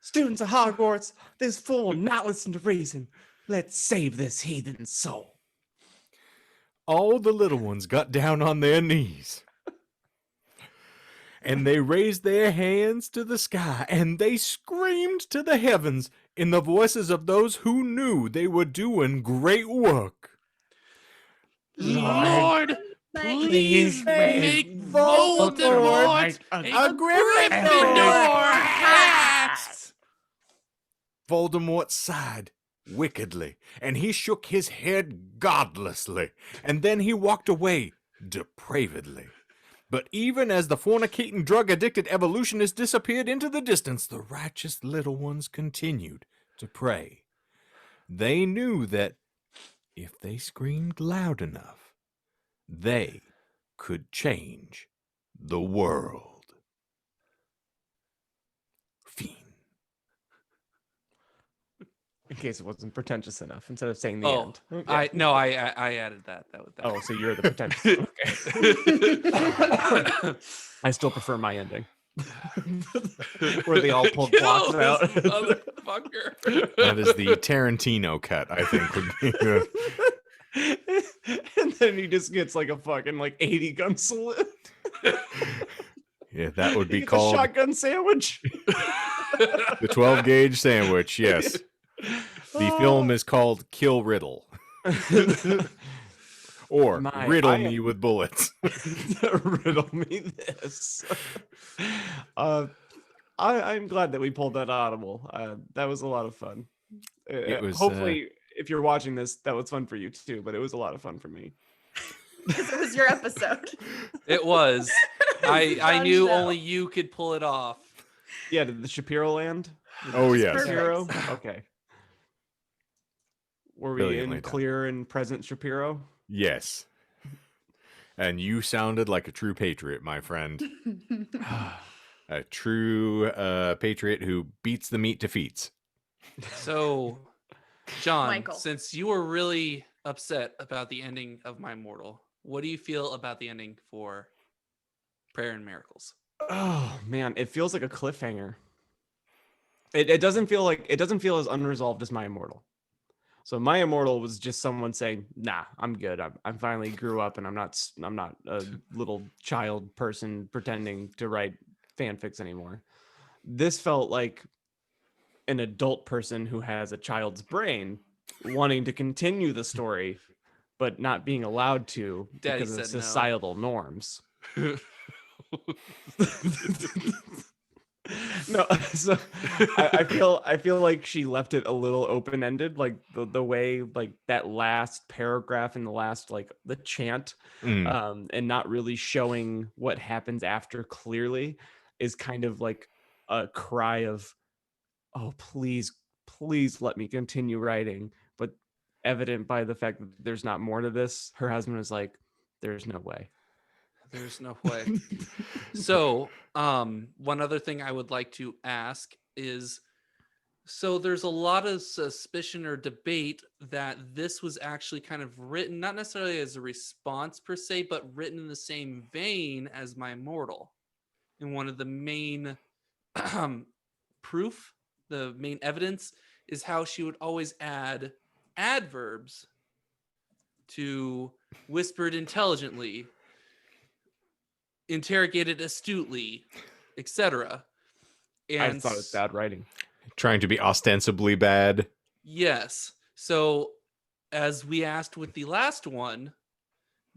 Students of Hogwarts, this fool will not listen to reason. Let's save this heathen soul. All the little ones got down on their knees, and they raised their hands to the sky, and they screamed to the heavens in the voices of those who knew they were doing great work. Lord, please please make Voldemort Voldemort a a Gryffindor hat. Voldemort sighed wickedly, and he shook his head godlessly, and then he walked away depravedly. But even as the fornicating, drug-addicted evolutionist disappeared into the distance, the righteous little ones continued to pray. They knew that if they screamed loud enough, they could change the world. Fiend. In case it wasn't pretentious enough, instead of saying the Oh, end. Okay. I added that. That was that. Oh, so you're the pretentious. Okay. I still prefer my ending. Where they all pulled blocks Kill out. this motherfucker. That is the Tarantino cut, I think. Would be And then he just gets like a fucking like 80 gun salute. yeah, that would He be gets called a shotgun sandwich. the 12-gauge sandwich, yes. The film is called Kill Riddle. Or Riddle Me with Bullets. Riddle me this. I'm glad that we pulled that audible. That was a lot of fun. It was, hopefully, if you're watching this, that was fun for you too. But it was a lot of fun for me. Because it was your episode. It was. I Fun knew show. only you could pull it off. Yeah, did the Shapiro land? Oh, Just yes. Shapiro? Perfect. Okay. Were we Brilliantly in done. clear and present Shapiro? Yes. And you sounded like a true patriot, my friend. A true patriot who beats the meat defeats. So, John, Michael. since you were really upset about the ending of My Immortal, what do you feel about the ending for Prayer and Miracles? Oh man, it feels like a cliffhanger. It doesn't feel as unresolved as My Immortal. So My Immortal was just someone saying, "Nah, I'm good. I'm finally grew up, and I'm not a little child person pretending to write fanfics anymore." This felt like an adult person who has a child's brain wanting to continue the story, but not being allowed to Daddy because of said no. societal norms. No, so I feel like she left it a little open ended, like the way like that last paragraph in the last like the chant, and not really showing what happens after clearly is kind of like a cry of, oh please let me continue writing, but evident by the fact that there's not more to this. Her husband is like, there's no way. There's no way. So, one other thing I would like to ask is, so there's a lot of suspicion or debate that this was actually kind of written, not necessarily as a response per se, but written in the same vein as My Immortal. And one of the main proof, the main evidence, is how she would always add adverbs to whispered intelligently, interrogated astutely, etc. I thought it was bad writing. Trying to be ostensibly bad. Yes. So, as we asked with the last one,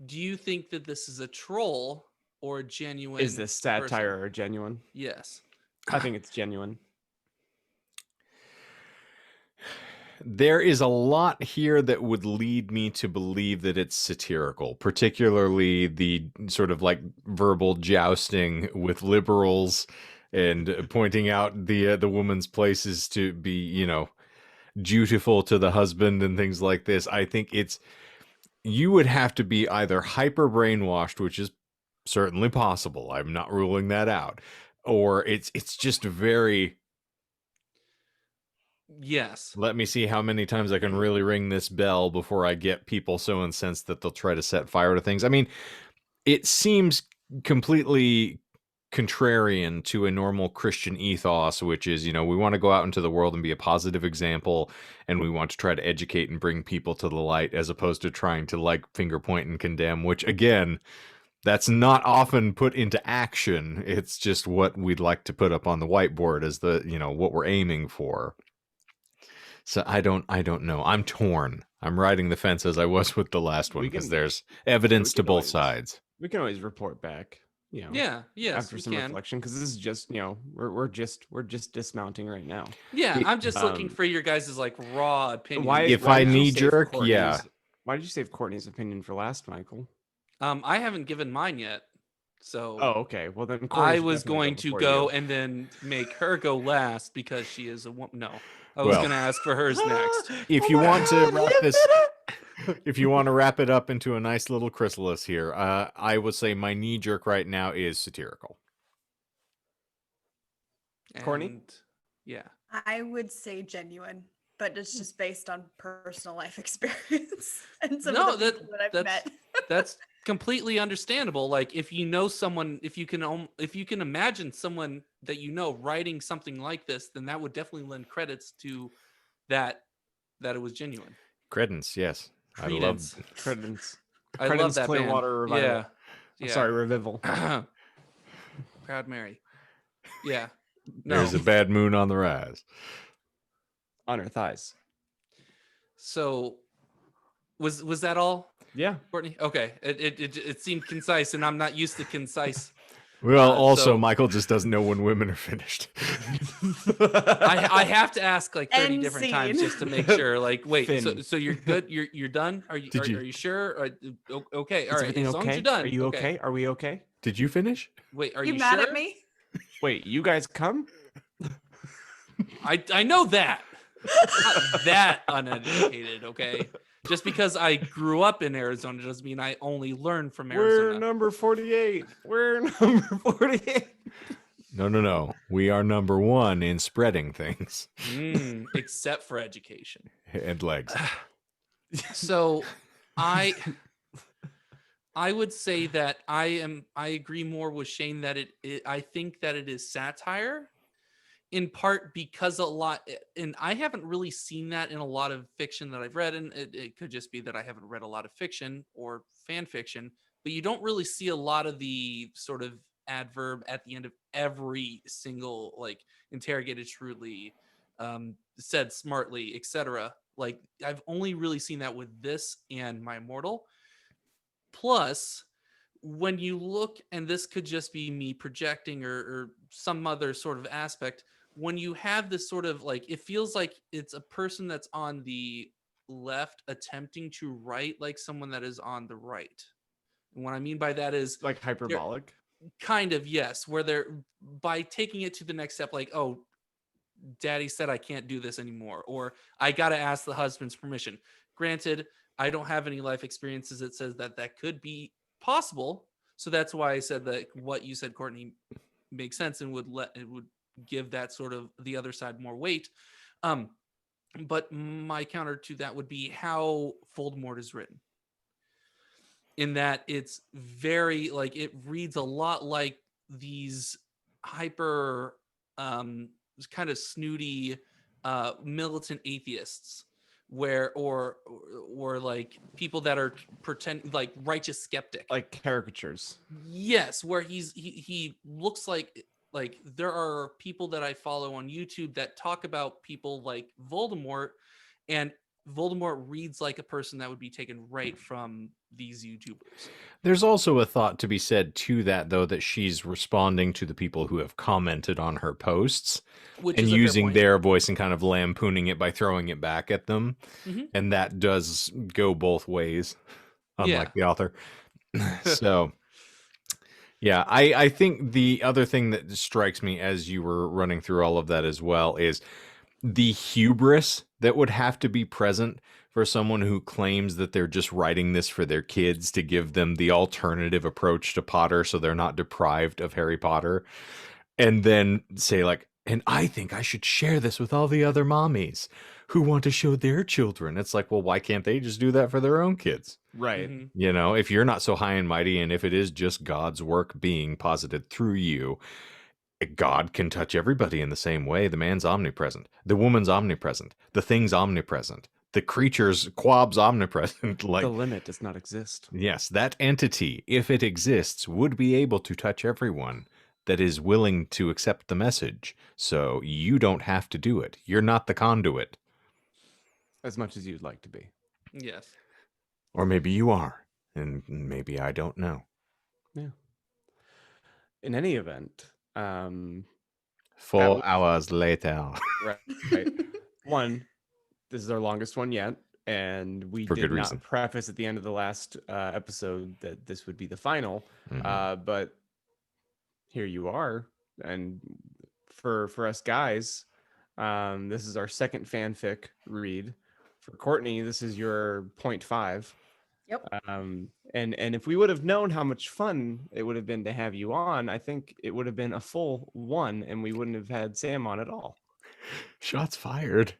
do you think that this is a troll or a genuine? Is this satire or genuine? Yes. I think it's genuine. There is a lot here that would lead me to believe that it's satirical, particularly the sort of like verbal jousting with liberals and pointing out the woman's places to be, you know, dutiful to the husband and things like this. I think you would have to be either hyper brainwashed, which is certainly possible. I'm not ruling that out. Or it's just very, Yes. let me see how many times I can really ring this bell before I get people so incensed that they'll try to set fire to things. I mean, it seems completely contrarian to a normal Christian ethos, which is, you know, we want to go out into the world and be a positive example, and we want to try to educate and bring people to the light, as opposed to trying to like finger point and condemn, which again, that's not often put into action. It's just what we'd like to put up on the whiteboard as the, you know, what we're aiming for. So I don't know. I'm torn. I'm riding the fence as I was with the last one, because there's evidence to both sides. We can always report back, you know. Yeah. Yes. After we some can. reflection, because this is just, you know, we're just dismounting right now. Yeah. I'm just looking for your guys' like raw opinion. If I did you knee save jerk, Courtney's- yeah. Why did you save Courtney's opinion for last, Michael? I haven't given mine yet. So Oh, okay. Well, then I Courtney's was definitely going to before go you. and then make her go last because she is a woman. No, I was Well. going to ask for hers next. If you want to wrap this, if you want to wrap it up into a nice little chrysalis here, I would say my knee jerk right now is satirical. Courtney? And, yeah. I would say genuine, but it's just based on personal life experience and some No, of the people that I've met. That's completely understandable. Like if you know someone, if you can imagine someone that you know writing something like this, then that would definitely lend credits to that it was genuine. Credence, yes. Credence. Credence. I love Credence that Clearwater band. Revival. Yeah. Sorry, Revival. Proud Mary. Yeah. No. There's a bad moon on the rise. On her thighs. So was that all, Yeah. Courtney? Okay. It seemed concise, and I'm not used to concise. Well, also, so- Michael just doesn't know when women are finished. I have to ask like 30 End different scene. times just to make sure. Like, wait, Finn. so you're good? You're done? Are you Did you- are you sure? Okay, all Is right. everything As long as okay? you're done. Are you okay? Are we okay? Did you finish? Wait, are You you mad sure? at me? Wait, you guys come? I know that. Not that uneducated, okay? Just because I grew up in Arizona doesn't mean I only learned from Arizona. We're number 48. We're number 48. No. We are number one in spreading things Except for education. and legs. So I would say that I agree more with Shane that I think that it is satire, in part because and I haven't really seen that in a lot of fiction that I've read, and it could just be that I haven't read a lot of fiction or fan fiction, but you don't really see a lot of the sort of adverb at the end of every single, like, interrogated shrewdly, said smartly, etc. Like, I've only really seen that with this and my Immortal. Plus, when you look, and this could just be me projecting or some other sort of aspect, when you have this sort of, like, it feels like it's a person that's on the left attempting to write like someone that is on the right. And what I mean by that is, Like hyperbolic. kind of, yes, where they're, by taking it to the next step, like, oh, daddy said I can't do this anymore, or I got to ask the husband's permission. Granted, I don't have any life experiences that says that that could be possible. So that's why I said that what you said, Courtney, makes sense and would give that sort of the other side more weight. But my counter to that would be how Voldemort is written, in that it's very, like, it reads a lot like these hyper kind of snooty militant atheists, where or like people that are pretend like righteous skeptic, Like caricatures. yes, where he looks like there are people that I follow on YouTube that talk about people like Voldemort, and Voldemort reads like a person that would be taken right from these YouTubers. There's also a thought to be said to that, though, that she's responding to the people who have commented on her posts, Which and is a fair using point. their voice and kind of lampooning it by throwing it back at them. Mhm. And that does go both ways, unlike the author. So, yeah, I think the other thing that strikes me as you were running through all of that as well is the hubris that would have to be present for someone who claims that they're just writing this for their kids to give them the alternative approach to Potter so they're not deprived of Harry Potter. And then say, like, and I think I should share this with all the other mommies who want to show their children. It's like, well, why can't they just do that for their own kids? Right. Mhm. You know, if you're not so high and mighty, and if it is just God's work being posited through you, God can touch everybody in the same way. The man's omnipresent. The woman's omnipresent. The thing's omnipresent. The creature's quab's omnipresent. Like, The limit does not exist. yes, that entity, if it exists, would be able to touch everyone that is willing to accept the message. So you don't have to do it. You're not the conduit. As much as you'd like to be. Yes. Or maybe you are. And maybe I don't know. In any event, 4 hours later. right. One, this is our longest one yet, and we For did good not reason. preface at the end of the last episode that this would be the final. Mhm. But here you are, and for us guys, this is our second fanfic read. For Courtney, this is your 0.5. Yep. And if we would have known how much fun it would have been to have you on, I think it would have been a full 1, and we wouldn't have had Sam on at all. Shots fired.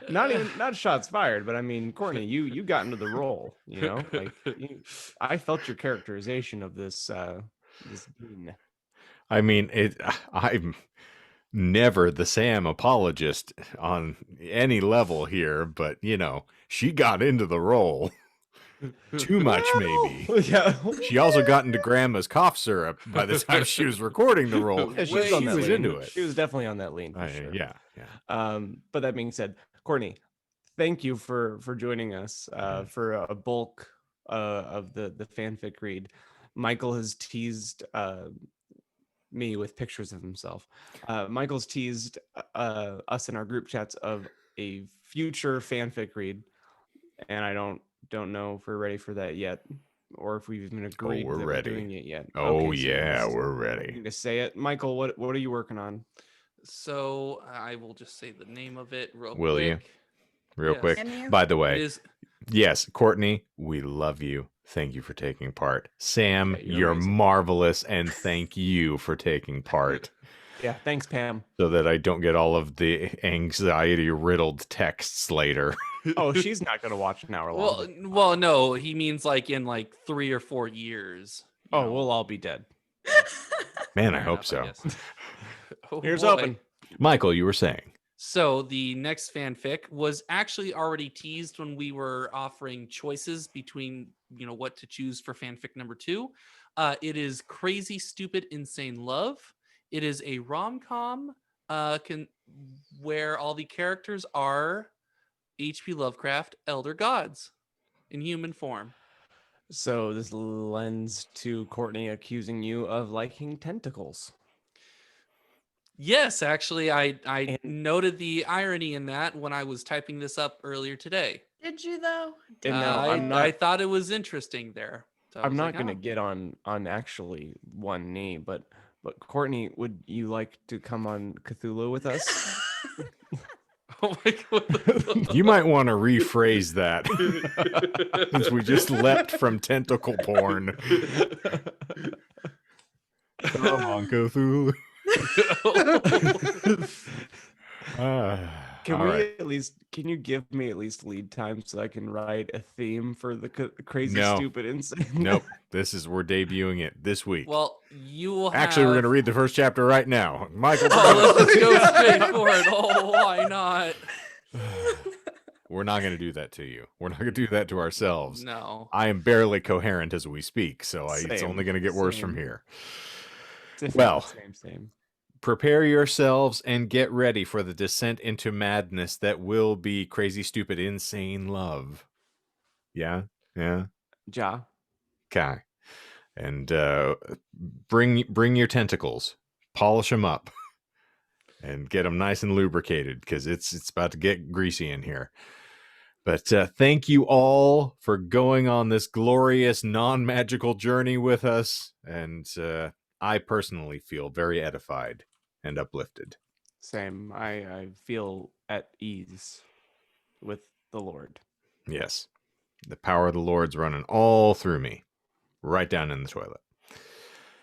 Not shots fired, but I mean, Courtney, you got into the role. You know, like I felt your characterization of this this bean. I mean, I'm never the Sam apologist on any level here, but you know, she got into the role. Too much, maybe. Yeah. She also got into Grandma's cough syrup by the time she was recording the role. Yeah, she Way was on She that was lean. into it. She was definitely on that lean for sure. Yeah. But that being said, Courtney, thank you for joining us for a bulk of the fanfic read. Michael has teased me with pictures of himself. Michael's teased us in our group chats of a future fanfic read, and I don't know if we're ready for that yet, or if we've even agreed we're that ready. we're doing it yet. Oh Okay, so yeah, you we're need ready. to say it. Michael, what are you working on? So I will just say the name of it real Will you? quick. Real Yes. quick. Can you? By the It way, is yes, Courtney, we love you. Thank you for taking part. Sam, Yeah, you're you're amazing. marvelous, and thank you for taking part. Yeah, thanks, Pam. So that I don't get all of the anxiety-riddled texts later. Oh, she's not gonna watch an hour long. well, no, he means like in like 3 or 4 years. you Oh, know. we'll all be dead. Man, I Fair hope enough, so. guess. Oh, Here's boy. open. Michael, you were saying. So the next fanfic was actually already teased when we were offering choices between, what to choose for fanfic number 2. It is Crazy, Stupid, Insane Love. It is a rom-com where all the characters are H.P. Lovecraft elder gods in human form. So this lends to Courtney accusing you of liking tentacles. Yes, actually, I And- noted the irony in that when I was typing this up earlier today. Did you though? And no, I, I'm not. I thought it was interesting there. So I I'm was not like, gonna "Oh." get on actually one knee, but Courtney, would you like to come on Cthulhu with us? Oh my god. You might want to rephrase that since we just leapt from tentacle porn. Come on, Cthulhu. Can All we right. at least? Can you give me at least lead time so I can write a theme for the crazy, No. stupid, insane? Nope. We're debuting it this week. Well, you will Actually, we're have... going to read the first chapter right now. Michael, Oh, let's just go straight for it. Oh, why not? we're not going to do that to you. We're not going to do that to ourselves. No. I am barely coherent as we speak, so it's Same, only going to get worse from same. here. Different, Well. same. Prepare yourselves and get ready for the descent into madness that will be Crazy, Stupid, Insane Love. Yeah? Yeah? Ja. Okay. And bring your tentacles. Polish them up. And get them nice and lubricated because it's about to get greasy in here. But thank you all for going on this glorious non-magical journey with us. And I personally feel very edified and uplifted. Same. I feel at ease with the Lord. Yes. The power of the Lord's running all through me, right down in the toilet.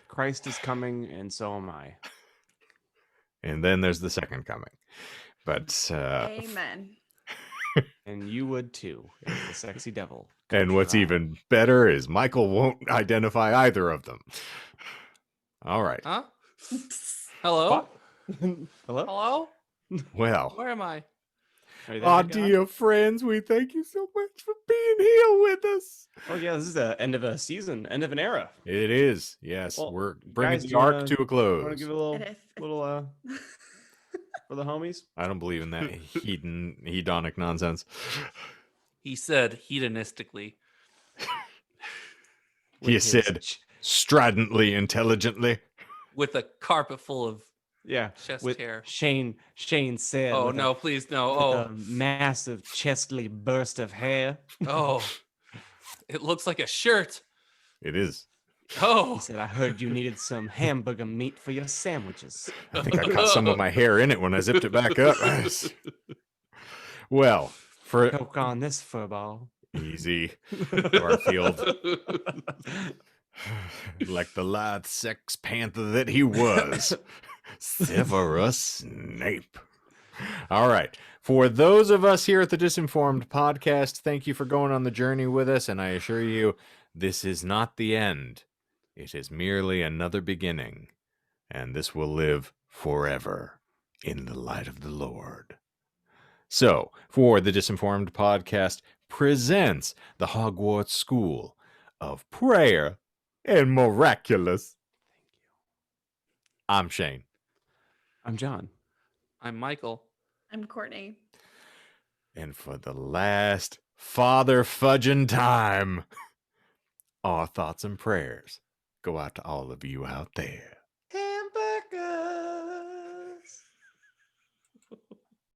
Christ is coming, and so am I. And then there's the second coming. But Amen. And you would too, if the sexy devil. and could what's try. even better is Michael won't identify either of them. All right. Huh? Hello? What? Hello? Hello? Well, Where am I? Are you there, our God? dear friends, we thank you so much for being here with us. Oh yeah, this is the end of a season, end of an era. It is. Yes, Well, we're bringing guys, the do you arc wanna- to a Want to close. give a little, And if- for the homies? I don't believe in that hedonic nonsense. He said hedonistically. He With his said stridently, intelligently. With a carpet full of yeah, chest with hair. Shane said. Oh, with no, a, please, no. with Oh, a massive chestly burst of hair. oh. It looks like a shirt. It is. He Oh. said, "I heard you needed some hamburger meat for your sandwiches." I think I caught some of my hair in it when I zipped it back up. Well, for Choke on this furball. easy, Garfield, like the lithe sex panther that he was, Severus Snape. All right. For those of us here at the Disinformed podcast, thank you for going on the journey with us. And I assure you, this is not the end. It is merely another beginning. And this will live forever in the light of the Lord. So, for the Disinformed podcast presents the Hogwarts School of Prayer and Miraculous. I'm Shane. I'm John. I'm Michael. I'm Courtney. And for the last father fudging time, our thoughts and prayers go out to all of you out there.